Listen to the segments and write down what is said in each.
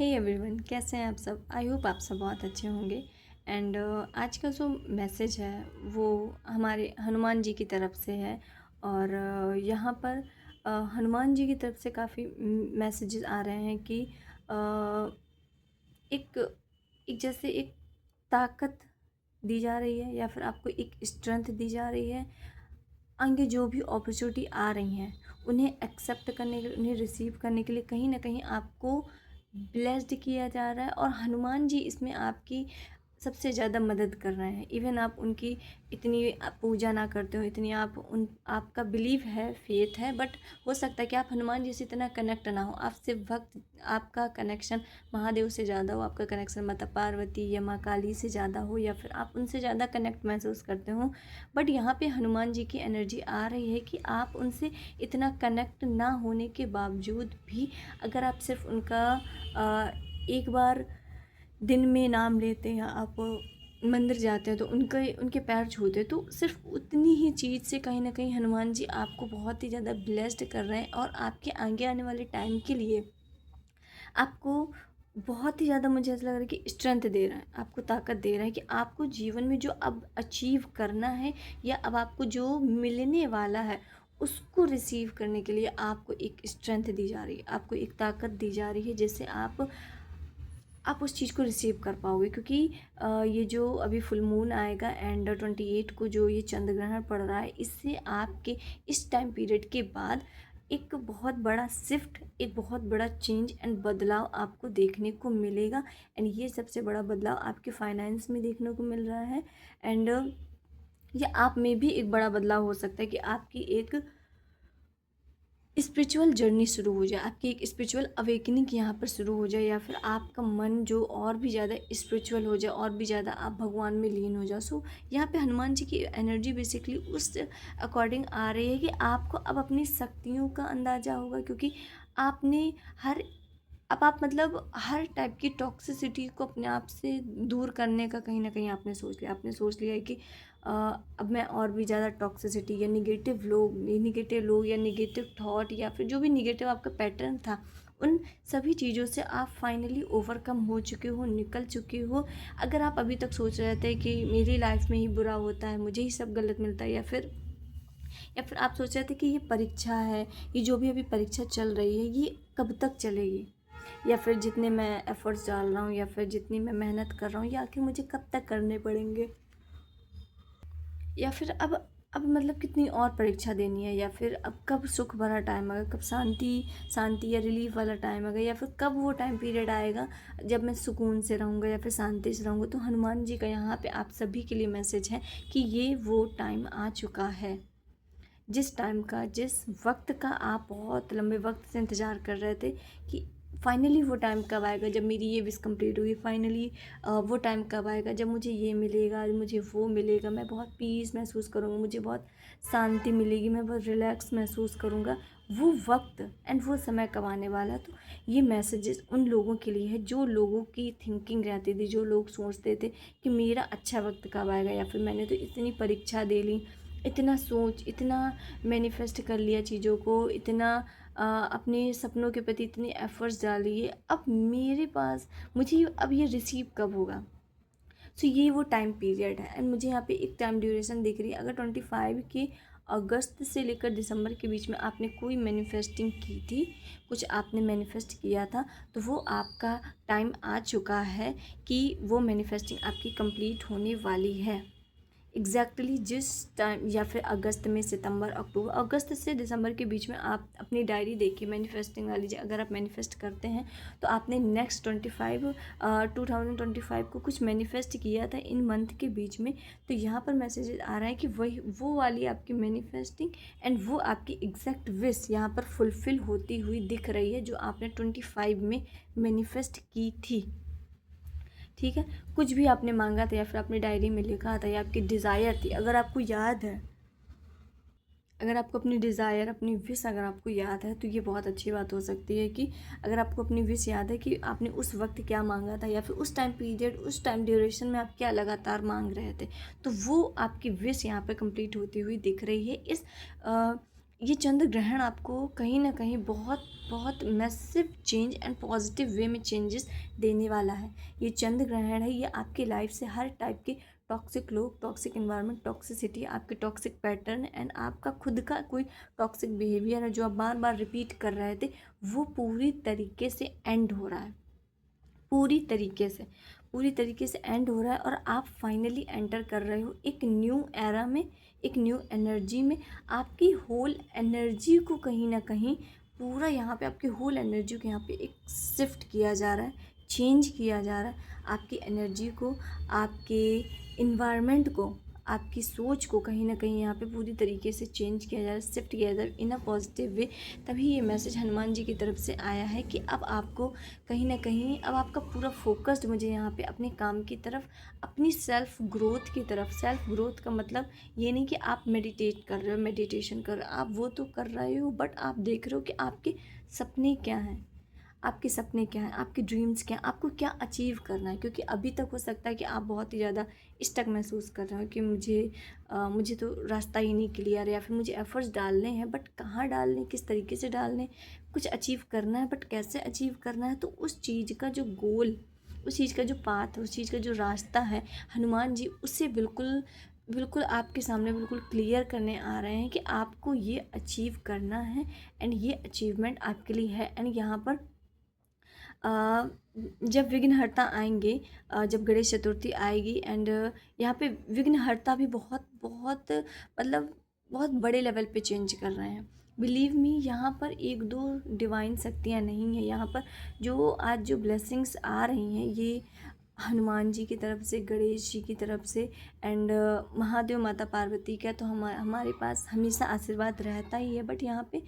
Hey everyone, कैसे हैं आप सब। आई होप आप सब बहुत अच्छे होंगे। एंड आज का जो मैसेज है वो हमारे हनुमान जी की तरफ से है। और यहाँ पर हनुमान जी की तरफ से काफ़ी मैसेजेस आ रहे हैं कि एक एक जैसे एक ताकत दी जा रही है या फिर आपको एक स्ट्रेंथ दी जा रही है। आगे जो भी अपॉर्चुनिटी आ रही हैं उन्हें एक्सेप्ट करने के लिए, उन्हें रिसीव करने के लिए कहीं ना कहीं आपको ब्लेस्ड किया जा रहा है। और हनुमान जी इसमें आपकी सबसे ज़्यादा मदद कर रहे हैं। इवन आप उनकी इतनी आप पूजा ना करते हो, इतनी आप उन आपका बिलीव है, फेथ है, बट हो सकता है कि आप हनुमान जी से इतना कनेक्ट ना हो। आप सिर्फ वक्त आपका कनेक्शन महादेव से ज़्यादा हो, आपका कनेक्शन माता पार्वती या माँ काली से ज़्यादा हो, या फिर आप उनसे ज़्यादा कनेक्ट महसूस करते हो। बट यहाँ पे हनुमान जी की एनर्जी आ रही है कि आप उनसे इतना कनेक्ट ना होने के बावजूद भी अगर आप सिर्फ उनका एक बार दिन में नाम लेते हैं, आप मंदिर जाते हैं तो उनके पैर छूते हैं, तो सिर्फ उतनी ही चीज़ से कहीं ना कहीं हनुमान जी आपको बहुत ही ज़्यादा ब्लेस्ड कर रहे हैं। और आपके आगे आने वाले टाइम के लिए आपको बहुत ही ज़्यादा, मुझे ऐसा लग रहा है कि स्ट्रेंथ दे रहा है, आपको ताकत दे रहा है कि आपको जीवन में जो अब अचीव करना है या अब आपको जो मिलने वाला है उसको रिसीव करने के लिए आपको एक स्ट्रेंथ दी जा रही है, आपको एक ताकत दी जा रही है, जिससे आप उस चीज़ को रिसीव कर पाओगे। क्योंकि ये जो अभी फुल मून आएगा एंड 28 को जो ये चंद्र ग्रहण पड़ रहा है, इससे आपके इस टाइम पीरियड के बाद एक बहुत बड़ा शिफ्ट, एक बहुत बड़ा चेंज एंड बदलाव आपको देखने को मिलेगा। एंड ये सबसे बड़ा बदलाव आपके फाइनेंस में देखने को मिल रहा है। एंड ये आप में भी एक बड़ा बदलाव हो सकता है कि आपकी एक स्पिरिचुअल जर्नी शुरू हो जाए, आपकी एक स्पिरिचुअल अवेकनिंग यहाँ पर शुरू हो जाए, या फिर आपका मन जो और भी ज़्यादा स्पिरिचुअल हो जाए, और भी ज़्यादा आप भगवान में लीन हो जाओ। सो यहाँ पे हनुमान जी की एनर्जी बेसिकली उस अकॉर्डिंग आ रही है कि आपको अब अपनी शक्तियों का अंदाज़ा होगा। क्योंकि आपने हर अब आप मतलब हर टाइप की टॉक्सिसिटी को अपने आप से दूर करने का कहीं ना कहीं आपने सोच लिया है कि अब मैं और भी ज़्यादा टॉक्सिसिटी या निगेटिव लोग या निगेटिव थॉट या फिर जो भी निगेटिव आपका पैटर्न था, उन सभी चीज़ों से आप फाइनली ओवरकम हो चुके हो, निकल चुके हो। अगर आप अभी तक सोच रहे थे कि मेरी लाइफ में ही बुरा होता है, मुझे ही सब गलत मिलता है, या फिर आप सोच रहे थे कि ये परीक्षा है, ये जो भी अभी परीक्षा चल रही है ये कब तक चलेगी, या फिर जितने मैं एफर्ट्स डाल रहा हूँ या फिर जितनी मैं मेहनत कर रहा हूँ ये आखिर मुझे कब तक करने पड़ेंगे, या फिर अब मतलब कितनी और परीक्षा देनी है, या फिर अब कब सुख भरा टाइम आएगा, कब शांति शांति या रिलीफ वाला टाइम आएगा, या फिर कब वो टाइम पीरियड आएगा जब मैं सुकून से रहूँगा या फिर शांति से रहूँगा। तो हनुमान जी का यहाँ पे आप सभी के लिए मैसेज है कि ये वो टाइम आ चुका है, जिस वक्त का आप बहुत लंबे वक्त से इंतज़ार कर रहे थे कि फाइनली वो टाइम कब आएगा जब मेरी ये विश कंप्लीट होगी, फाइनली वो टाइम कब आएगा जब मुझे ये मिलेगा, मुझे वो मिलेगा, मैं बहुत पीस महसूस करूँगा, मुझे बहुत शांति मिलेगी, मैं बहुत रिलैक्स महसूस करूँगा। वो वक्त एंड वो समय कब आने वाला है। तो ये मैसेजेस उन लोगों के लिए है जो लोगों की थिंकिंग रहती थी, जो लोग सोचते थे कि मेरा अच्छा वक्त कब आएगा, या फिर मैंने तो इतनी परीक्षा दे ली, इतना मैनिफेस्ट कर लिया चीज़ों को, इतना अपने सपनों के प्रति इतने एफर्ट्स डाल लिए, अब मेरे पास मुझे अब ये रिसीव कब होगा। सो ये वो टाइम पीरियड है। एंड मुझे यहाँ पे एक टाइम ड्यूरेशन दिख रही है। अगर 25 के अगस्त से लेकर दिसंबर के बीच में आपने कोई मैनिफेस्टिंग की थी, कुछ आपने मैनिफेस्ट किया था, तो वो आपका टाइम आ चुका है कि वो मैनिफेस्टिंग आपकी कंप्लीट होने वाली है। एग्जैक्टली जिस टाइम, या फिर अगस्त में, सितंबर, अक्टूबर, अगस्त से दिसंबर के बीच में आप अपनी डायरी देखिए, मैनिफेस्टिंग वाली। अगर आप मैनिफेस्ट करते हैं तो आपने नेक्स्ट 2025 को कुछ मैनिफेस्ट किया था इन मंथ के बीच में, तो यहाँ पर मैसेज आ रहा है कि वही वो वाली आपकी मैनिफेस्टिंग एंड वो आपकी एग्जैक्ट विश यहाँ पर फुलफ़िल होती हुई दिख रही है, जो आपने 25 में मैनिफेस्ट की थी। ठीक है, कुछ भी आपने मांगा था या फिर अपनी डायरी में लिखा था या आपकी डिज़ायर थी, अगर आपको याद है, अगर आपको अपनी डिज़ायर, अपनी विश अगर आपको याद है, तो ये बहुत अच्छी बात हो सकती है कि अगर आपको अपनी विश याद है कि आपने उस वक्त क्या मांगा था, या फिर उस टाइम पीरियड, उस टाइम ड्यूरेशन में आप क्या लगातार मांग रहे थे, तो वो आपकी विश यहाँ पर कंप्लीट होती हुई दिख रही है ये चंद्र ग्रहण आपको कहीं न कहीं बहुत बहुत massive change and positive way में चेंजेस देने वाला है। ये चंद्र ग्रहण है, ये आपकी लाइफ से हर टाइप के टॉक्सिक लोग, टॉक्सिक एनवायरनमेंट, टॉक्सिसिटी, आपके टॉक्सिक पैटर्न एंड आपका खुद का कोई टॉक्सिक बिहेवियर है जो आप बार बार रिपीट कर रहे थे, वो पूरी तरीके से एंड हो रहा है। पूरी तरीके से एंड हो रहा है और आप फाइनली एंटर कर रहे हो एक न्यू एरा में, एक न्यू एनर्जी में। आपकी होल एनर्जी को कहीं ना कहीं पूरा यहाँ पे आपकी होल एनर्जी को यहाँ पे एक शिफ्ट किया जा रहा है, चेंज किया जा रहा है। आपकी एनर्जी को, आपके इन्वायरमेंट को, आपकी सोच को कहीं ना कहीं यहाँ पे पूरी तरीके से चेंज किया जा रहा है, शिफ्ट किया जा रहा है इन अ पॉजिटिव वे। तभी ये मैसेज हनुमान जी की तरफ से आया है कि अब आपको कहीं ना कहीं, अब आपका पूरा फोकस्ड मुझे यहाँ पे अपने काम की तरफ, अपनी सेल्फ ग्रोथ की तरफ। सेल्फ ग्रोथ का मतलब ये नहीं कि आप मेडिटेट कर रहे हो, मेडिटेशन कर रहे हो, आप वो तो कर रहे हो, बट आप देख रहे हो कि आपके सपने क्या हैं, आपके सपने क्या हैं, आपके ड्रीम्स क्या हैं, आपको क्या अचीव करना है। क्योंकि अभी तक हो सकता है कि आप बहुत ही ज़्यादा स्टक महसूस कर रहे हो कि मुझे तो रास्ता ही नहीं क्लियर है, या फिर मुझे एफर्ट्स डालने हैं बट कहाँ डालने, किस तरीके से डालने। कुछ अचीव करना है बट कैसे अचीव करना है। तो उस चीज़ का जो गोल, उस चीज़ का जो पाथ, उस चीज़ का जो रास्ता है, हनुमान जी उसे बिल्कुल बिल्कुल आपके सामने बिल्कुल क्लियर करने आ रहे हैं कि आपको ये अचीव करना है एंड ये अचीवमेंट आपके लिए है। एंड यहाँ पर जब विघ्नहर्ता आएंगे, जब गणेश चतुर्थी आएगी एंड यहाँ पे विघ्नहर्ता भी बहुत बहुत मतलब बहुत बड़े लेवल पे चेंज कर रहे हैं। बिलीव मी, यहाँ पर एक दो डिवाइन शक्तियाँ नहीं हैं। यहाँ पर जो आज जो ब्लेसिंग्स आ रही हैं, ये हनुमान जी की तरफ से, गणेश जी की तरफ से एंड महादेव माता पार्वती का तो हमारे पास हमेशा आशीर्वाद रहता ही है। बट यहाँ पे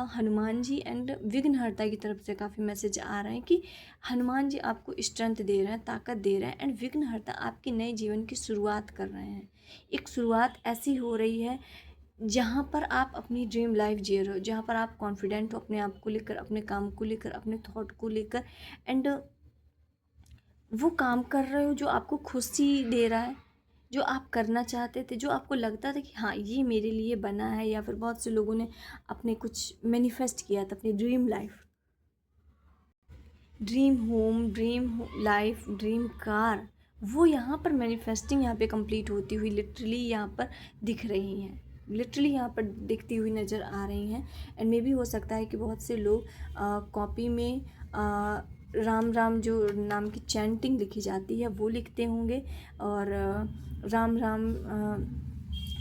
हनुमान जी एंड विघ्नहर्ता की तरफ से काफ़ी मैसेज आ रहे हैं कि हनुमान जी आपको स्ट्रेंथ दे रहे हैं, ताकत दे रहे हैं एंड विघ्नहर्ता आपके नए जीवन की शुरुआत कर रहे हैं। एक शुरुआत ऐसी हो रही है जहाँ पर आप अपनी ड्रीम लाइफ जी रहे हो, जहाँ पर आप कॉन्फिडेंट हो अपने आप को लेकर, अपने काम को लेकर, अपने थॉट को लेकर एंड वो काम कर रहे हो जो आपको खुशी दे रहा है, जो आप करना चाहते थे, जो आपको लगता था कि हाँ ये मेरे लिए बना है। या फिर बहुत से लोगों ने अपने कुछ मैनिफेस्ट किया था, अपनी dream life, dream home, dream life, dream car, वो यहाँ पर मैनिफेस्टिंग यहाँ पे कंप्लीट होती हुई लिटरली यहाँ पर दिख रही हैं, लिटरली यहाँ पर दिखती हुई नज़र आ रही हैं। एंड मे भी हो सकता है कि बहुत से लोग कॉपी में राम राम जो नाम की चैंटिंग लिखी जाती है वो लिखते होंगे, और राम राम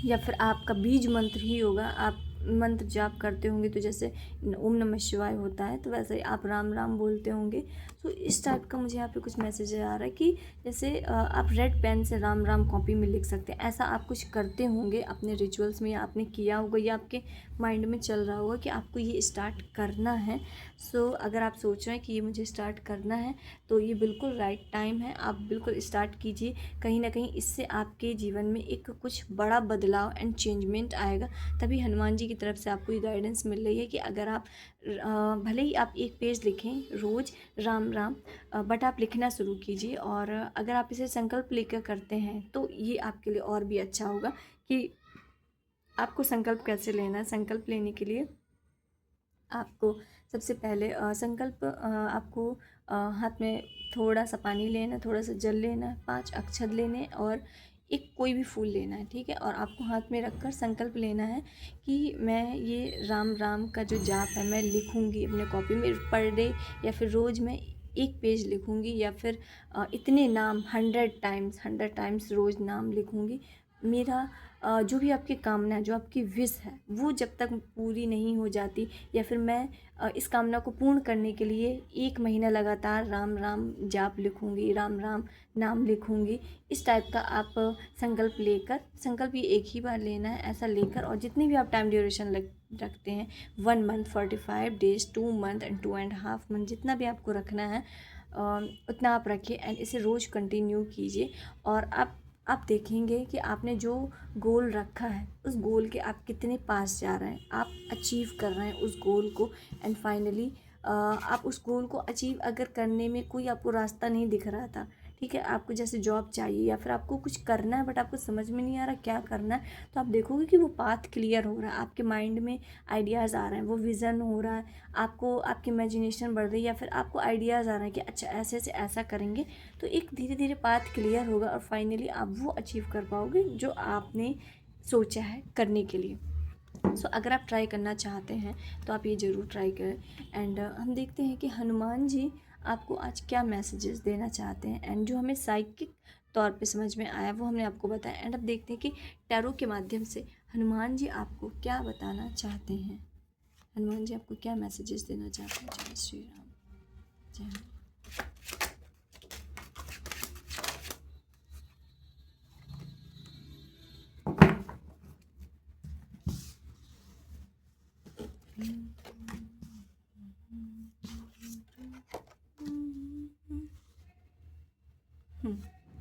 या फिर आपका बीज मंत्र ही होगा, आप मंत्र जाप करते होंगे तो जैसे ओम नमः शिवाय होता है तो वैसे ही आप राम राम बोलते होंगे। तो इस टाइप का मुझे यहाँ पे कुछ मैसेज आ रहा है कि जैसे आप रेड पेन से राम राम कॉपी में लिख सकते हैं। ऐसा आप कुछ करते होंगे अपने रिचुअल्स में, या आपने किया होगा, या आपके माइंड में चल रहा होगा कि आपको ये स्टार्ट करना है। सो अगर आप सोच रहे हैं कि ये मुझे स्टार्ट करना है तो ये बिल्कुल राइट टाइम है, आप बिल्कुल स्टार्ट कीजिए। कहीं ना कहीं इससे आपके जीवन में एक कुछ बड़ा बदलाव एंड चेंजमेंट आएगा। तभी हनुमान जी की तरफ से आपको ये गाइडेंस मिल रही है कि अगर आप भले ही आप एक पेज लिखें रोज़ राम राम, बट आप लिखना शुरू कीजिए। और अगर आप इसे संकल्प लेकर करते हैं तो ये आपके लिए और भी अच्छा होगा कि आपको संकल्प कैसे लेना है। संकल्प लेने के लिए आपको सबसे पहले संकल्प आपको हाथ में थोड़ा सा पानी लेना, थोड़ा सा जल लेना, 5 अक्षत लेने और एक कोई भी फूल लेना है, ठीक है। और आपको हाथ में रखकर संकल्प लेना है कि मैं ये राम राम का जो जाप है मैं लिखूँगी अपने कॉपी में पर डे, या फिर रोज़ मैं एक पेज लिखूँगी, या फिर इतने नाम 100 टाइम्स रोज़ नाम लिखूँगी। मेरा जो भी आपकी कामना है, जो आपकी विश है, वो जब तक पूरी नहीं हो जाती, या फिर मैं इस कामना को पूर्ण करने के लिए 1 महीना लगातार राम राम जाप लिखूँगी, राम राम नाम लिखूँगी, इस टाइप का आप संकल्प लेकर, संकल्प ये एक ही बार लेना है, ऐसा लेकर, और जितनी भी आप टाइम ड्यूरेशन रखते हैं 1 month, 45 days, 2 month and 2.5 month, जितना भी आपको रखना है उतना आप रखिए एंड इसे रोज़ कंटिन्यू कीजिए। और आप देखेंगे कि आपने जो गोल रखा है उस गोल के आप कितने पास जा रहे हैं, आप अचीव कर रहे हैं उस गोल को। एंड फाइनली आप उस गोल को अचीव अगर करने में कोई आपको रास्ता नहीं दिख रहा था, ठीक है, आपको जैसे जॉब चाहिए या फिर आपको कुछ करना है बट आपको समझ में नहीं आ रहा क्या करना है, तो आप देखोगे कि वो पाथ क्लियर हो रहा है, आपके माइंड में आइडियाज़ आ रहे हैं, वो विज़न हो रहा है, आपको आपकी इमेजिनेशन बढ़ रही है या फिर आपको आइडियाज़ आ रहे हैं कि अच्छा ऐसे से ऐसा करेंगे, तो एक धीरे धीरे पाथ क्लियर होगा और फाइनली आप वो अचीव कर पाओगे जो आपने सोचा है करने के लिए। सो अगर आप ट्राई करना चाहते हैं तो आप ये ज़रूर ट्राई करें। एंड हम देखते हैं कि हनुमान जी आपको आज क्या मैसेजेस देना चाहते हैं, एंड जो हमें साइकिक तौर पे समझ में आया वो हमने आपको बताया। एंड अब देखते हैं कि टैरो के माध्यम से हनुमान जी आपको क्या बताना चाहते हैं, हनुमान जी आपको क्या मैसेजेस देना चाहते हैं। जय श्री राम, जय राम।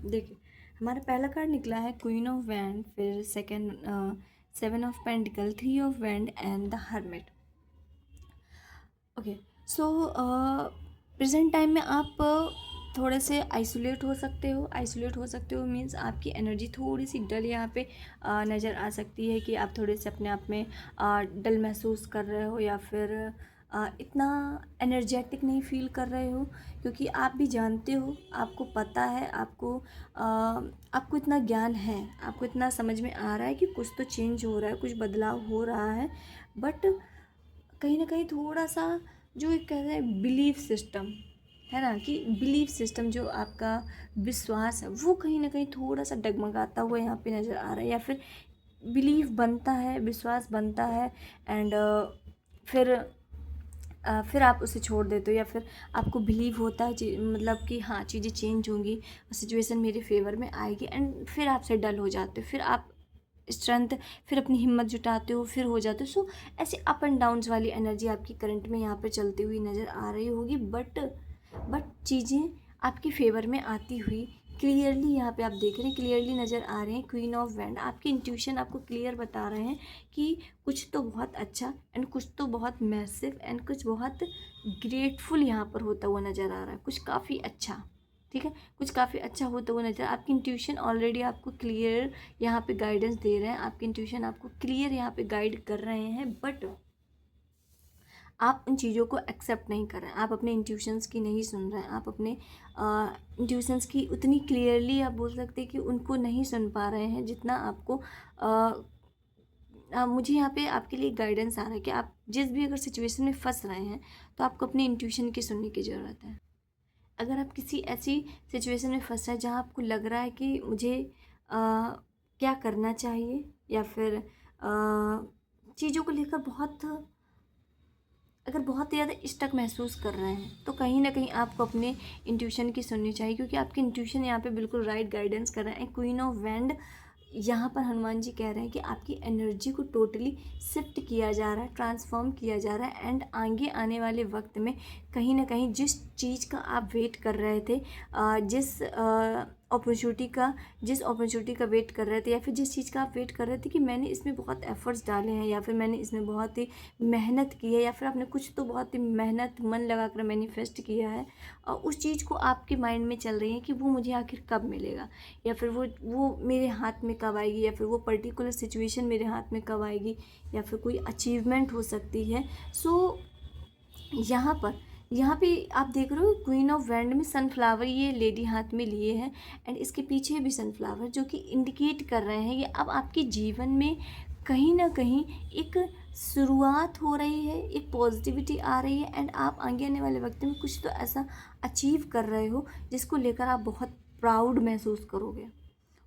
देखिए हमारा पहला कार्ड निकला है क्वीन ऑफ वैंड, फिर second 7 of pentacle, 3 of wand and the hermit. Okay, so present time में आप थोड़े से आइसोलेट हो सकते हो। आइसोलेट हो सकते हो मीन्स आपकी एनर्जी थोड़ी सी डल यहाँ पे नज़र आ सकती है कि आप थोड़े से अपने आप में डल महसूस कर रहे हो या फिर इतना एनर्जेटिक नहीं फील कर रहे हो, क्योंकि आप भी जानते हो, आपको पता है, आपको इतना ज्ञान है, आपको इतना समझ में आ रहा है कि कुछ तो चेंज हो रहा है, कुछ बदलाव हो रहा है, बट कहीं ना कहीं थोड़ा सा जो एक कहते हैं बिलीफ सिस्टम है ना, कि बिलीफ सिस्टम जो आपका विश्वास है वो कहीं ना कहीं थोड़ा सा डगमगाता हुआ यहाँ पे नज़र आ रहा है, या फिर बिलीफ बनता है, विश्वास बनता है एंड फिर आप उसे छोड़ देते हो, या फिर आपको बिलीव होता है मतलब कि हाँ चीज़ें चेंज होंगी, सिचुएशन मेरे फेवर में आएगी, एंड फिर आपसे डल हो जाते हो, फिर आप स्ट्रेंथ, फिर अपनी हिम्मत जुटाते हो, फिर हो जाते हो। सो ऐसे अप एंड डाउन्स वाली एनर्जी आपकी करंट में यहाँ पे चलती हुई नज़र आ रही होगी, बट चीज़ें आपके फेवर में आती हुई क्लियरली यहाँ पे आप देख रहे हैं, क्लियरली नज़र आ रहे हैं। क्वीन ऑफ वैंड, आपकी इंट्यूशन आपको क्लियर बता रहे हैं कि कुछ तो बहुत अच्छा एंड कुछ तो बहुत मैसिव एंड कुछ बहुत ग्रेटफुल यहाँ पर होता हुआ नज़र आ रहा है, कुछ काफ़ी अच्छा, ठीक है, कुछ काफ़ी अच्छा होता हुआ नज़र। आपकी इंट्यूशन ऑलरेडी आपको क्लियर यहाँ पे गाइडेंस दे रहे हैं, आपकी इंट्यूशन आपको क्लियर यहाँ पे गाइड कर रहे हैं, बट आप उन चीज़ों को एक्सेप्ट नहीं कर रहे हैं, आप अपने इंट्यूशंस की नहीं सुन रहे हैं, आप अपने इंट्यूशंस की उतनी क्लियरली आप बोल सकते हैं कि उनको नहीं सुन पा रहे हैं जितना आपको मुझे यहाँ पे आपके लिए गाइडेंस आ रहा है कि आप जिस भी अगर सिचुएशन में फंस रहे हैं तो आपको अपने इंट्यूशन की सुनने की ज़रूरत है। अगर आप किसी ऐसी सिचुएशन में फंस रहे हैं जहाँ आपको लग रहा है कि मुझे क्या करना चाहिए, या फिर चीज़ों को लेकर अगर बहुत ज़्यादा स्टक महसूस कर रहे हैं, तो कहीं ना कहीं आपको अपने इंट्यूशन की सुननी चाहिए, क्योंकि आपकी इंट्यूशन यहाँ पे बिल्कुल राइट गाइडेंस कर रहे हैं। क्वीन ऑफ वैंड यहाँ पर हनुमान जी कह रहे हैं कि आपकी एनर्जी को टोटली शिफ्ट किया जा रहा है, ट्रांसफॉर्म किया जा रहा है, एंड आगे आने वाले वक्त में कहीं ना कहीं जिस चीज़ का आप वेट कर रहे थे, जिस अपॉर्चुनिटी का वेट कर रहे थे, या फिर जिस चीज़ का आप वेट कर रहे थे कि मैंने इसमें बहुत एफर्ट्स डाले हैं, या फिर मैंने इसमें बहुत ही मेहनत की है, या फिर आपने कुछ तो बहुत ही मेहनत मन लगा कर मैनिफेस्ट किया है, और उस चीज़ को आपके माइंड में चल रही है कि वो मुझे आखिर कब मिलेगा, या फिर वो मेरे हाथ में कब आएगी, या फिर वो पर्टिकुलर सिचुएशन मेरे हाथ में कब आएगी, या फिर कोई अचीवमेंट हो सकती है। सो यहाँ पे आप देख रहे हो क्वीन ऑफ वैंड में सनफ्लावर ये लेडी हाथ में लिए हैं, एंड इसके पीछे भी सनफ्लावर, जो कि इंडिकेट कर रहे हैं ये अब आपके जीवन में कहीं ना कहीं एक शुरुआत हो रही है, एक पॉजिटिविटी आ रही है, एंड आप आगे आने वाले वक्त में कुछ तो ऐसा अचीव कर रहे हो जिसको लेकर आप बहुत प्राउड महसूस करोगे,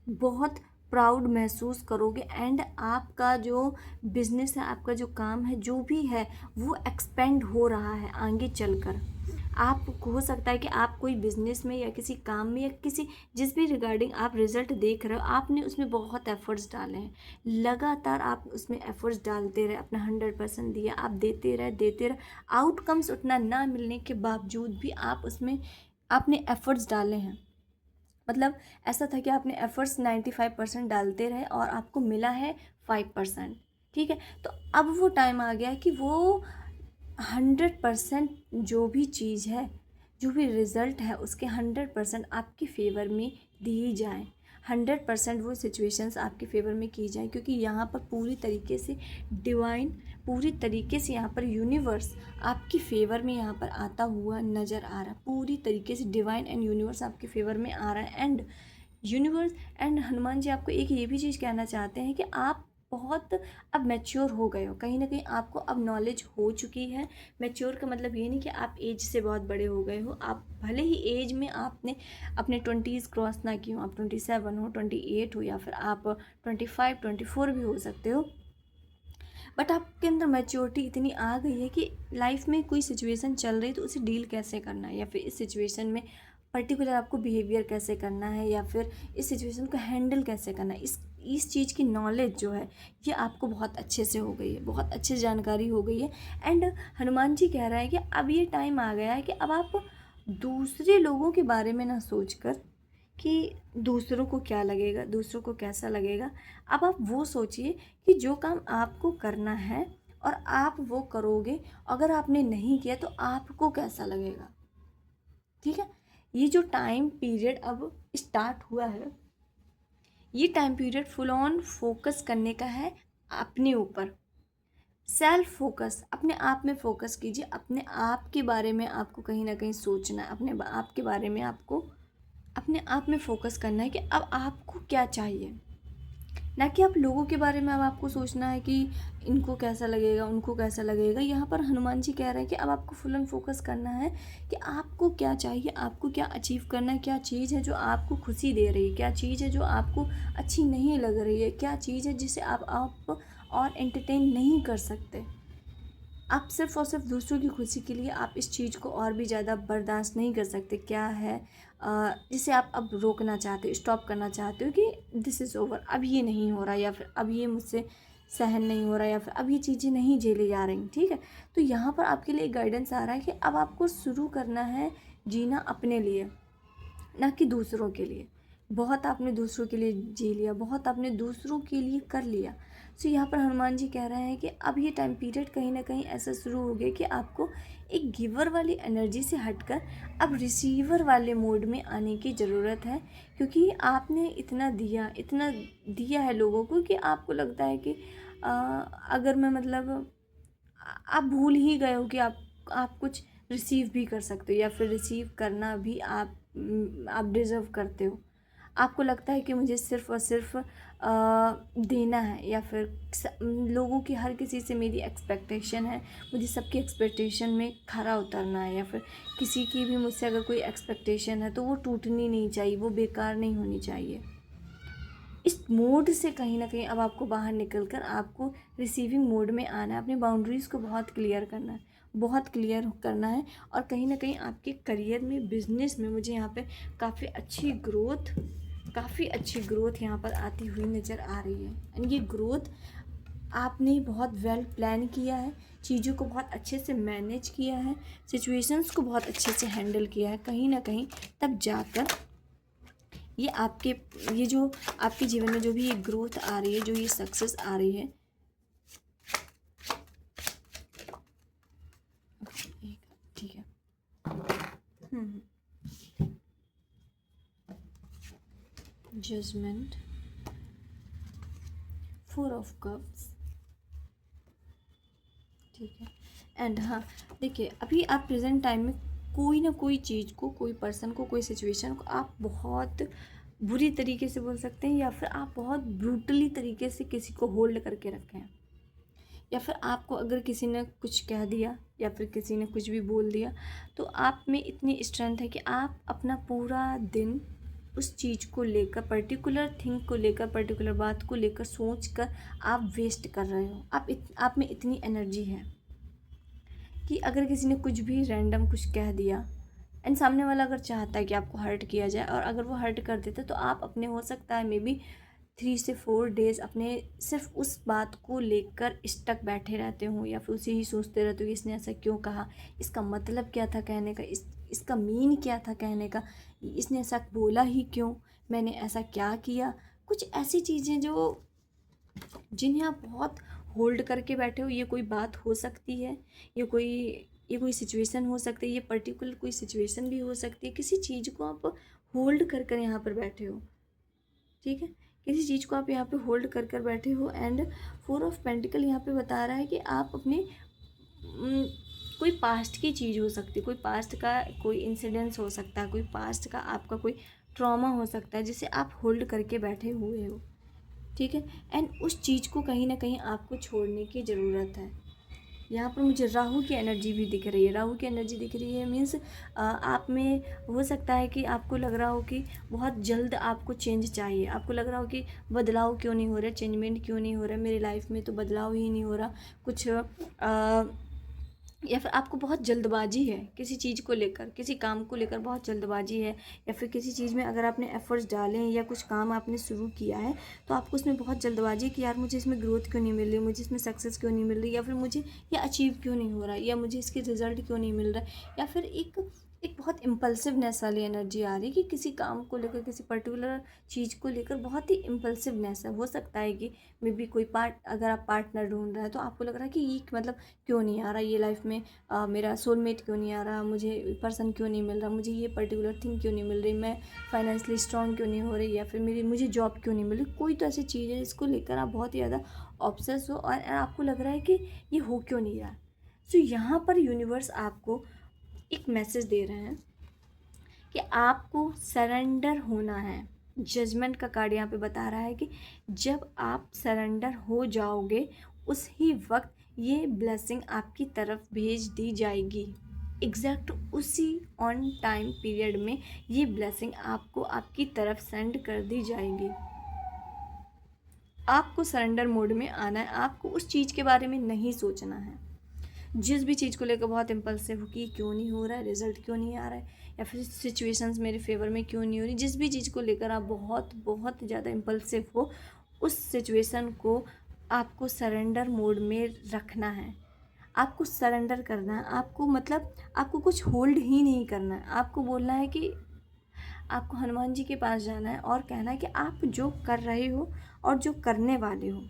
बहुत प्राउड महसूस करोगे, एंड आपका जो बिजनेस है, आपका जो काम है, जो भी है वो एक्सपेंड हो रहा है आगे चलकर। आप हो सकता है कि आप कोई बिजनेस में या किसी काम में या किसी जिस भी रिगार्डिंग आप रिजल्ट देख रहे हो, आपने उसमें बहुत एफर्ट्स डाले हैं, लगातार आप उसमें एफर्ट्स डालते रहे, अपना 100% दिया, आप देते रहे, आउटकम्स उतना ना मिलने के बावजूद भी आप उसमें आपने एफर्ट्स डाले हैं। मतलब ऐसा था कि आपने एफर्ट्स 95% डालते रहे और आपको मिला है 5%, ठीक है। तो अब वो टाइम आ गया है कि वो 100% जो भी चीज़ है जो भी रिज़ल्ट है उसके 100% आपके फेवर में दिए जाएँ, 100% वो सिचुएशंस आपके फेवर में की जाए, क्योंकि यहाँ पर पूरी तरीके से डिवाइन, पूरी तरीके से यहाँ पर यूनिवर्स आपके फेवर में यहाँ पर आता हुआ नज़र आ रहा है। पूरी तरीके से डिवाइन एंड यूनिवर्स आपके फेवर में आ रहा है। And universe and Hanuman ji आपको एक ये भी चीज़ कहना चाहते हैं कि आप बहुत अब मैच्योर हो गए हो, कहीं ना कहीं आपको अब नॉलेज हो चुकी है। मैच्योर का मतलब ये नहीं कि आप एज से बहुत बड़े हो गए हो, आप भले ही एज में आपने अपने 20s क्रॉस ना की हो, आप 27 हो, 28 हो, या फिर आप 25 24 भी हो सकते हो, बट आपके अंदर मैच्योरिटी इतनी आ गई है कि लाइफ में कोई सिचुएशन चल रही है तो उसे डील कैसे करना है, या फिर इस सिचुएशन में पर्टिकुलर आपको बिहेवियर कैसे करना है, या फिर इस सिचुएशन को हैंडल कैसे करना है, इस चीज़ की नॉलेज जो है ये आपको बहुत अच्छे से हो गई है, बहुत अच्छे से जानकारी हो गई है। एंड हनुमान जी कह रहा है कि अब ये टाइम आ गया है कि अब आप दूसरे लोगों के बारे में ना सोचकर कि दूसरों को क्या लगेगा, दूसरों को कैसा लगेगा, अब आप वो सोचिए कि जो काम आपको करना है और आप वो करोगे, अगर आपने नहीं किया तो आपको कैसा लगेगा। ठीक है, ये जो टाइम पीरियड अब स्टार्ट हुआ है, ये time period full on focus करने का है अपने ऊपर। सेल्फ फोकस, अपने आप में फोकस कीजिए, अपने आप के बारे में आपको कहीं ना कहीं सोचना है, अपने आप के बारे में आपको अपने आप में फोकस करना है कि अब आपको क्या चाहिए, ना कि आप लोगों के बारे में अब आपको सोचना है कि इनको कैसा लगेगा, उनको कैसा लगेगा। यहाँ पर हनुमान जी कह रहे हैं कि अब आपको फुल ऑन फोकस करना है कि आपको क्या चाहिए, आपको क्या अचीव करना है, क्या चीज़ है जो आपको खुशी दे रही है, क्या चीज़ है जो आपको अच्छी नहीं लग रही है, क्या चीज़ है जिसे आप और एंटरटेन नहीं कर सकते। आप सिर्फ़ और सिर्फ दूसरों की खुशी के लिए आप इस चीज़ को और भी ज़्यादा बर्दाश्त नहीं कर सकते। क्या है जिसे आप अब रोकना चाहते हो, स्टॉप करना चाहते हो कि दिस इज़ ओवर, अब ये नहीं हो रहा, या फिर अब ये मुझसे सहन नहीं हो रहा, या फिर अब ये चीज़ें नहीं झेली जा रही। ठीक है, तो यहाँ पर आपके लिए गाइडेंस आ रहा है कि अब आपको शुरू करना है जीना अपने लिए, ना कि दूसरों के लिए। बहुत आपने दूसरों के लिए जी लिया, बहुत आपने दूसरों के लिए कर लिया। सो यहाँ पर हनुमान जी कह रहे हैं कि अब ये टाइम पीरियड कहीं ना कहीं ऐसा शुरू हो गया कि आपको एक गिवर वाली एनर्जी से हटकर अब रिसीवर वाले मोड में आने की ज़रूरत है, क्योंकि आपने इतना दिया है लोगों को कि आपको लगता है कि अगर मैं मतलब आप भूल ही गए हो कि आप कुछ रिसीव भी कर सकते हो, या फिर रिसीव करना भी आप डिज़र्व करते हो। आपको लगता है कि मुझे सिर्फ़ और सिर्फ देना है, या फिर लोगों की हर किसी से मेरी एक्सपेक्टेशन है, मुझे सबकी एक्सपेक्टेशन में खरा उतरना है, या फिर किसी की भी मुझसे अगर कोई एक्सपेक्टेशन है तो वो टूटनी नहीं चाहिए, वो बेकार नहीं होनी चाहिए। इस मोड से कहीं ना कहीं अब आपको बाहर निकल कर आपको रिसीविंग मोड में आना है, अपनी बाउंड्रीज़ को बहुत क्लियर करना है, बहुत क्लियर करना है। और कहीं ना कहीं आपके करियर में, बिजनेस में मुझे यहाँ पे काफ़ी अच्छी ग्रोथ यहाँ पर आती हुई नज़र आ रही है। एंड ये ग्रोथ आपने बहुत वेल प्लान किया है, चीज़ों को बहुत अच्छे से मैनेज किया है, सिचुएशंस को बहुत अच्छे से हैंडल किया है कहीं ना कहीं, तब जाकर ये जो आपके जीवन में जो भी ये ग्रोथ आ रही है, जो ये सक्सेस आ रही है, ठीक है। जजमेंट, 4 ऑफ कप्स, ठीक है। एंड हाँ, देखिए अभी आप प्रेजेंट टाइम में कोई ना कोई चीज़ को, कोई पर्सन को, कोई सिचुएशन को आप बहुत बुरी तरीके से बोल सकते हैं, या फिर आप बहुत ब्रूटली तरीके से किसी को होल्ड करके रखे हैं, या फिर आपको अगर किसी ने कुछ कह दिया या फिर किसी ने कुछ भी बोल दिया, तो आप में इतनी स्ट्रेंथ है कि आप अपना पूरा दिन उस चीज़ को लेकर, पर्टिकुलर थिंग को लेकर, पर्टिकुलर बात को लेकर सोच कर आप वेस्ट कर रहे हो। आप में इतनी एनर्जी है कि अगर किसी ने कुछ भी रैंडम कुछ कह दिया, एंड सामने वाला अगर चाहता है कि आपको हर्ट किया जाए, और अगर वो हर्ट कर देता है, तो आप अपने हो सकता है मे बी 3 से 4 डेज़ अपने सिर्फ उस बात को लेकर स्टक बैठे रहते हो, या फिर उसे ही सोचते रहते हो कि इसने ऐसा क्यों कहा, इसका मतलब क्या था कहने का, इसका मीन क्या था कहने का, इसने ऐसा बोला ही क्यों, मैंने ऐसा क्या किया। कुछ ऐसी चीज़ें जो जिन्हें आप बहुत होल्ड करके बैठे हो, ये कोई बात हो सकती है, ये कोई ये कोई सिचुएशन हो सकती है, ये पर्टिकुलर कोई सिचुएशन भी हो सकती है। किसी चीज़ को आप होल्ड कर कर यहाँ पर बैठे हो, ठीक है, किसी चीज़ को आप यहाँ पे होल्ड कर कर बैठे हो। एंड 4 ऑफ पेंटिकल यहाँ पे बता रहा है कि आप अपने कोई पास्ट की चीज़ हो सकती है, कोई पास्ट का कोई इंसिडेंस हो सकता है, कोई पास्ट का आपका कोई ट्रॉमा हो सकता है जिसे आप होल्ड करके बैठे हुए हो, ठीक है। एंड उस चीज़ को कहीं ना कहीं आपको छोड़ने की ज़रूरत है। यहाँ पर मुझे राहु की एनर्जी भी दिख रही है। राहु की एनर्जी दिख रही है मीन्स आप में हो सकता है कि आपको लग रहा हो कि बहुत जल्द आपको चेंज चाहिए, आपको लग रहा हो कि बदलाव क्यों नहीं हो रहा, चेंजमेंट क्यों नहीं हो रहा, मेरी लाइफ में तो बदलाव ही नहीं हो रहा कुछ, या फिर आपको बहुत जल्दबाजी है किसी चीज़ को लेकर, किसी काम को लेकर बहुत जल्दबाजी है, या फिर किसी चीज़ में अगर आपने एफर्ट्स डाले हैं या कुछ काम आपने शुरू किया है तो आपको उसमें बहुत जल्दबाजी कि यार मुझे इसमें ग्रोथ क्यों नहीं मिल रही, मुझे इसमें सक्सेस क्यों नहीं मिल रही, या फिर मुझे ये अचीव क्यों नहीं हो रहा, या मुझे इसके रिजल्ट क्यों नहीं मिल रहा, या फिर एक बहुत इम्पल्सिवनेस वाली एनर्जी आ रही है कि किसी काम को लेकर, किसी पर्टिकुलर चीज़ को लेकर बहुत ही इम्पल्सिवनेस है। हो सकता है कि मे बी कोई अगर आप पार्टनर ढूंढ रहे हैं तो आपको लग रहा है कि ये मतलब क्यों नहीं आ रहा ये लाइफ में, मेरा सोलमेट क्यों नहीं आ रहा, मुझे पर्सन क्यों नहीं मिल रहा, मुझे ये पर्टिकुलर थिंग क्यों नहीं मिल रही, मैं फाइनेंशियली स्ट्रांग क्यों नहीं हो रही, या फिर मुझे जॉब क्यों नहीं मिल रही। कोई तो ऐसी चीज़ है जिसको लेकर आप बहुत ही ज़्यादा ऑब्सेस हो और आपको लग रहा है कि ये हो क्यों नहीं रहा। सो यहाँ पर यूनिवर्स आपको एक मैसेज दे रहे हैं कि आपको सरेंडर होना है। जजमेंट का कार्ड यहाँ पे बता रहा है कि जब आप सरेंडर हो जाओगे उसी वक्त ये ब्लेसिंग आपकी तरफ भेज दी जाएगी। एग्जैक्ट उसी ऑन टाइम पीरियड में ये ब्लेसिंग आपको आपकी तरफ सेंड कर दी जाएगी। आपको सरेंडर मोड में आना है, आपको उस चीज़ के बारे में नहीं सोचना है जिस भी चीज़ को लेकर बहुत इम्पल्सिव हो कि क्यों नहीं हो रहा है, रिजल्ट क्यों नहीं आ रहा है, या फिर सिचुएशंस मेरे फेवर में क्यों नहीं हो रही। जिस भी चीज़ को लेकर आप बहुत बहुत ज़्यादा इम्पल्सिव हो उस सिचुएशन को आपको सरेंडर मोड में रखना है, आपको सरेंडर करना है। आपको मतलब आपको कुछ होल्ड ही नहीं करना है, आपको बोलना है कि आपको हनुमान जी के पास जाना है और कहना है कि आप जो कर रहे हो और जो करने वाले हो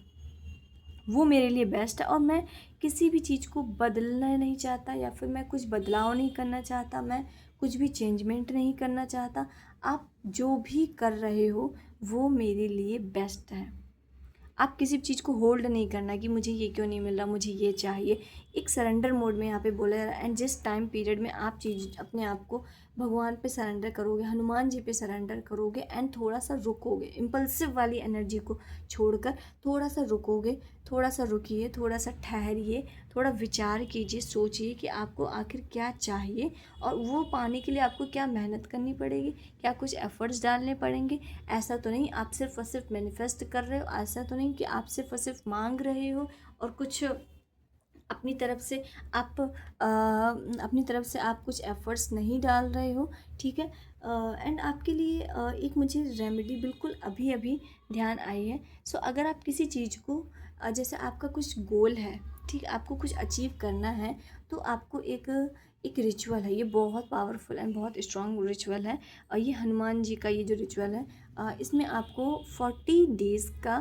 वो मेरे लिए बेस्ट है, और मैं किसी भी चीज़ को बदलना नहीं चाहता, या फिर मैं कुछ बदलाव नहीं करना चाहता, मैं कुछ भी चेंजमेंट नहीं करना चाहता। आप जो भी कर रहे हो वो मेरे लिए बेस्ट है। आप किसी भी चीज़ को होल्ड नहीं करना कि मुझे ये क्यों नहीं मिल रहा, मुझे ये चाहिए। एक सरेंडर मोड में यहाँ पे बोला जा रहा है। एंड जिस टाइम पीरियड में आप चीज़ अपने आप को भगवान पे सरेंडर करोगे, हनुमान जी पे सरेंडर करोगे एंड थोड़ा सा रुकोगे, इम्पल्सिव वाली एनर्जी को छोड़कर थोड़ा सा रुकोगे, थोड़ा सा रुकिए, थोड़ा सा ठहरिए, थोड़ा विचार कीजिए, सोचिए कि आपको आखिर क्या चाहिए और वो पाने के लिए आपको क्या मेहनत करनी पड़ेगी, क्या कुछ एफर्ट्स डालने पड़ेंगे। ऐसा तो नहीं आप सिर्फ और सिर्फ मैनिफेस्ट कर रहे हो, ऐसा तो नहीं कि आप सिर्फ और सिर्फ मांग रहे हो और कुछ अपनी तरफ से आप कुछ एफ़र्ट्स नहीं डाल रहे हो, ठीक है। एंड आपके लिए एक मुझे रेमेडी बिल्कुल अभी अभी ध्यान आई है। सो अगर आप किसी चीज़ को जैसे आपका कुछ गोल है, ठीक, आपको कुछ अचीव करना है, तो आपको एक रिचुअल है, ये बहुत पावरफुल एंड बहुत स्ट्रॉन्ग रिचुअल है। ये हनुमान जी का ये जो रिचुअल है, इसमें आपको 40 डेज़ का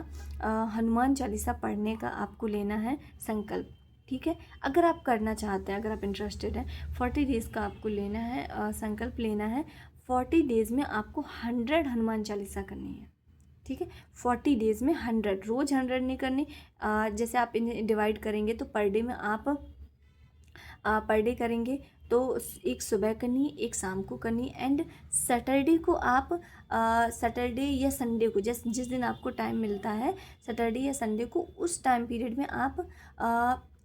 हनुमान चालीसा पढ़ने का आपको लेना है संकल्प, ठीक है। अगर आप करना चाहते हैं, अगर आप इंटरेस्टेड हैं, 40 डेज़ का आपको लेना है संकल्प लेना है। 40 डेज़ में आपको 100 हनुमान चालीसा करनी है, ठीक है। 40 डेज़ में 100, रोज़ 100 नहीं करनी। जैसे आप इन्हें डिवाइड करेंगे तो पर डे में आप पर डे करेंगे तो एक सुबह करनी, एक शाम को करनी। एंड सैटरडे को आप सैटरडे या संडे को जिस दिन आपको टाइम मिलता है, सैटरडे या संडे को, उस टाइम पीरियड में आप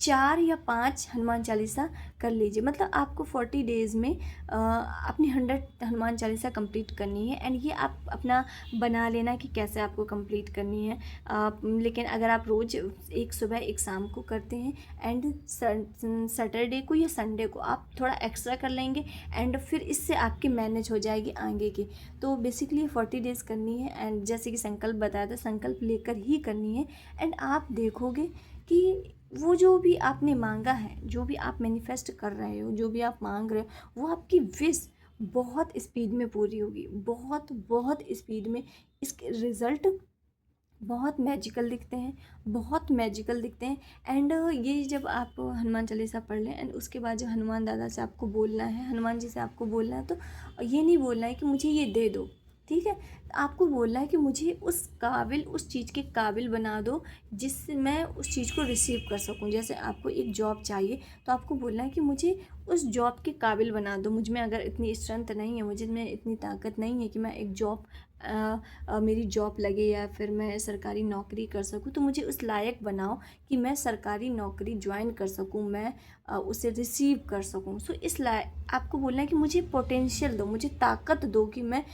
4 या 5 हनुमान चालीसा कर लीजिए। मतलब आपको 40 डेज़ में अपनी 100 हनुमान चालीसा कंप्लीट करनी है। एंड ये आप अपना बना लेना कि कैसे आपको कंप्लीट करनी है। लेकिन अगर आप रोज़ एक सुबह एक शाम को करते हैं एंड सैटरडे को या संडे को आप थोड़ा एक्स्ट्रा कर लेंगे एंड फिर इससे आपकी मैनेज हो जाएगी आगे की। तो बेसिकली 40 डेज़ करनी है एंड जैसे कि संकल्प बताया था, संकल्प लेकर ही करनी है। एंड आप देखोगे कि वो जो भी आपने मांगा है, जो भी आप मैनिफेस्ट कर रहे हो, जो भी आप मांग रहे हो, वो आपकी विश बहुत स्पीड में पूरी होगी, बहुत बहुत स्पीड में। इसके रिज़ल्ट बहुत मैजिकल दिखते हैं, बहुत मैजिकल दिखते हैं। एंड ये जब आप हनुमान चालीसा पढ़ लें एंड उसके बाद जब हनुमान दादा से आपको बोलना है, हनुमान जी से आपको बोलना है, तो ये नहीं बोलना है कि मुझे ये दे दो, ठीक है। आपको बोलना है कि मुझे उस काबिल, उस चीज़ के काबिल बना दो जिससे मैं उस चीज़ को रिसीव कर सकूं। जैसे आपको एक जॉब चाहिए तो आपको बोलना है कि मुझे उस जॉब के काबिल बना दो। मुझ में अगर इतनी स्ट्रेंथ नहीं है, मुझ में इतनी ताकत नहीं है कि मैं एक जॉब मेरी जॉब लगे या फिर मैं सरकारी नौकरी कर सकूं, तो मुझे उस लायक बनाओ कि मैं सरकारी नौकरी ज्वाइन कर सकूं, मैं उसे रिसीव कर सकूं। सो इस लायक आपको बोलना है कि मुझे पोटेंशियल दो, मुझे ताकत दो कि मैं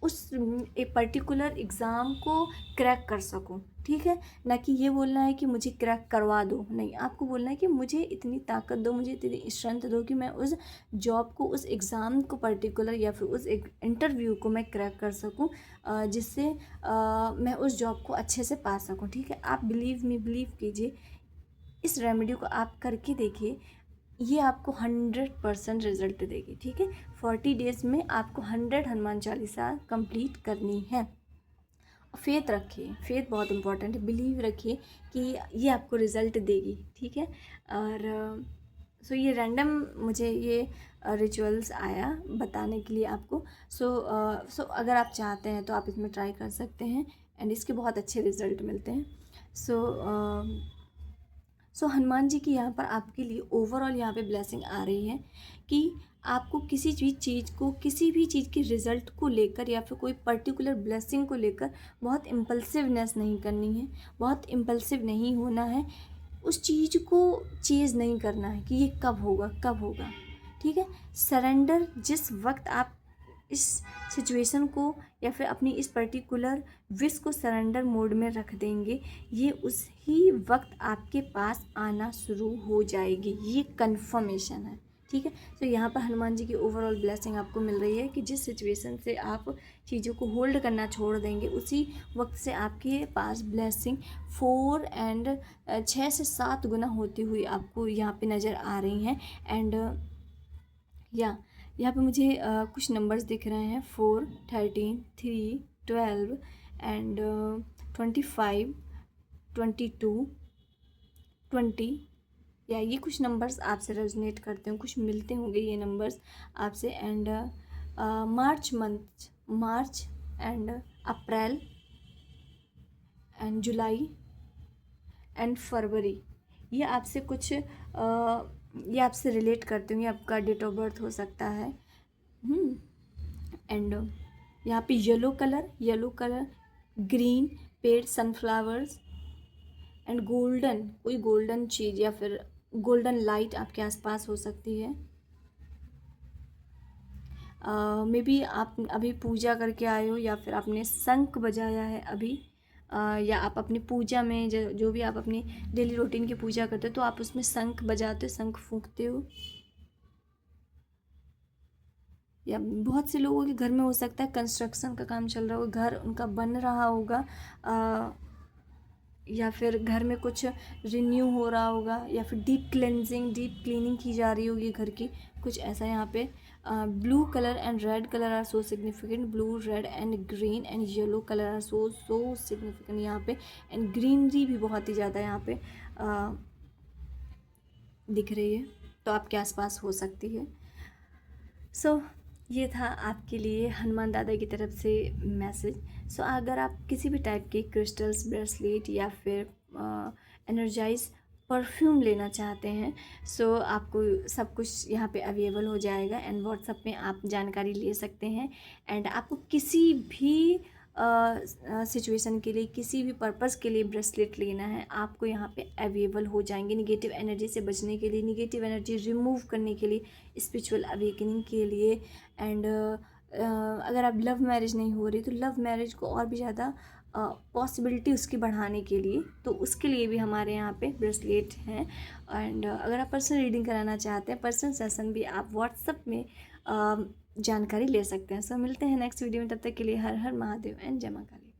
उस एक पर्टिकुलर एग्ज़ाम को क्रैक कर सकूं, ठीक है। ना कि ये बोलना है कि मुझे क्रैक करवा दो, नहीं, आपको बोलना है कि मुझे इतनी ताकत दो, मुझे इतनी स्ट्रेंथ दो कि मैं उस जॉब को, उस एग्ज़ाम को पर्टिकुलर या फिर उस एक इंटरव्यू को मैं क्रैक कर सकूं, जिससे मैं उस जॉब को अच्छे से पा सकूं, ठीक है। आप बिलीव कीजिए, इस रेमेडी को आप करके देखिए, ये आपको 100% रिजल्ट देगी, ठीक है। 40 डेज़ में आपको 100 हनुमान चालीसा कंप्लीट करनी है। फेथ रखिए, फेथ बहुत इंपॉर्टेंट है, बिलीव रखिए कि ये आपको रिज़ल्ट देगी, ठीक है। और सो ये रैंडम मुझे ये रिचुअल्स आया बताने के लिए आपको। सो अगर आप चाहते हैं तो आप इसमें ट्राई कर सकते हैं एंड इसके बहुत अच्छे रिज़ल्ट मिलते हैं। सो हनुमान जी की यहाँ पर आपके लिए ओवरऑल यहाँ पे ब्लेसिंग आ रही है कि आपको किसी भी चीज़ को, किसी भी चीज़ के रिज़ल्ट को लेकर या फिर कोई पर्टिकुलर ब्लेसिंग को लेकर बहुत इम्पल्सिवनेस नहीं करनी है, बहुत इम्पल्सिव नहीं होना है, उस चीज़ को चेज़ नहीं करना है कि ये कब होगा कब होगा, ठीक है। सरेंडर, जिस वक्त आप इस सिचुएशन को या फिर अपनी इस पर्टिकुलर विश को सरेंडर मोड में रख देंगे, ये उसी वक्त आपके पास आना शुरू हो जाएगी, ये कन्फर्मेशन है, ठीक है। तो यहाँ पर हनुमान जी की ओवरऑल ब्लेसिंग आपको मिल रही है कि जिस सिचुएशन से आप चीज़ों को होल्ड करना छोड़ देंगे, उसी वक्त से आपके पास ब्लेसिंग 4 एंड 6 से 7 गुना होती हुई आपको यहाँ पे नज़र आ रही हैं। एंड यहाँ पे मुझे कुछ नंबर्स दिख रहे हैं, 4, 13, 3, 12 एंड 25, 22, 20। या ये कुछ नंबर्स आपसे रेजोनेट करते हैं, कुछ मिलते होंगे ये नंबर्स आपसे। And March and April and July and February, ये आपसे कुछ ये आपसे रिलेट करते होंगे, आपका डेट ऑफ बर्थ हो सकता है। एंड यहाँ पे येलो कलर, ग्रीन पेड़, सनफ्लावर्स एंड गोल्डन, कोई गोल्डन चीज़ या फिर गोल्डन लाइट आपके आसपास हो सकती है। मे बी आप अभी पूजा करके आए हो या फिर आपने शंख बजाया है अभी, या आप अपनी पूजा में जो भी आप अपनी डेली रूटीन की पूजा करते हो तो आप उसमें शंख बजाते हो, शंख फूंकते हो। या बहुत से लोगों के घर में हो सकता है कंस्ट्रक्शन का काम चल रहा हो, घर उनका बन रहा होगा, या फिर घर में कुछ रिन्यू हो रहा होगा, या फिर डीप क्लीनिंग की जा रही होगी घर की, कुछ ऐसा। यहाँ पे blue colour and red colour are so significant, blue, red and green and yellow colour are so significant यहाँ पे। एंड ग्रीनरी भी बहुत ही ज़्यादा यहाँ पे दिख रही है, तो आपके आसपास हो सकती है। सो ये था आपके लिए हनुमान दादा की तरफ से मैसेज। सो अगर आप किसी भी टाइप के क्रिस्टल्स, ब्रेसलेट या फिर एनर्जाइज परफ्यूम लेना चाहते हैं, सो आपको सब कुछ यहाँ पे अवेलेबल हो जाएगा एंड व्हाट्सएप में आप जानकारी ले सकते हैं। एंड आपको किसी भी सिचुएशन के लिए, किसी भी पर्पज़ के लिए ब्रेसलेट लेना है, आपको यहाँ पे अवेलेबल हो जाएंगे। निगेटिव एनर्जी से बचने के लिए, निगेटिव एनर्जी रिमूव करने के लिए, स्पिरिचुअल अवेकनिंग के लिए। एंड अगर आप लव मैरिज नहीं हो रही तो लव मैरिज को और भी ज़्यादा पॉसिबिलिटी उसकी बढ़ाने के लिए, तो उसके लिए भी हमारे यहाँ पे ब्रेसलेट हैं। एंड अगर आप पर्सनल रीडिंग कराना चाहते हैं, पर्सनल सेशन भी आप व्हाट्सएप में जानकारी ले सकते हैं। सो मिलते हैं नेक्स्ट वीडियो में, तब तक के लिए हर हर महादेव एंड जय मां काली।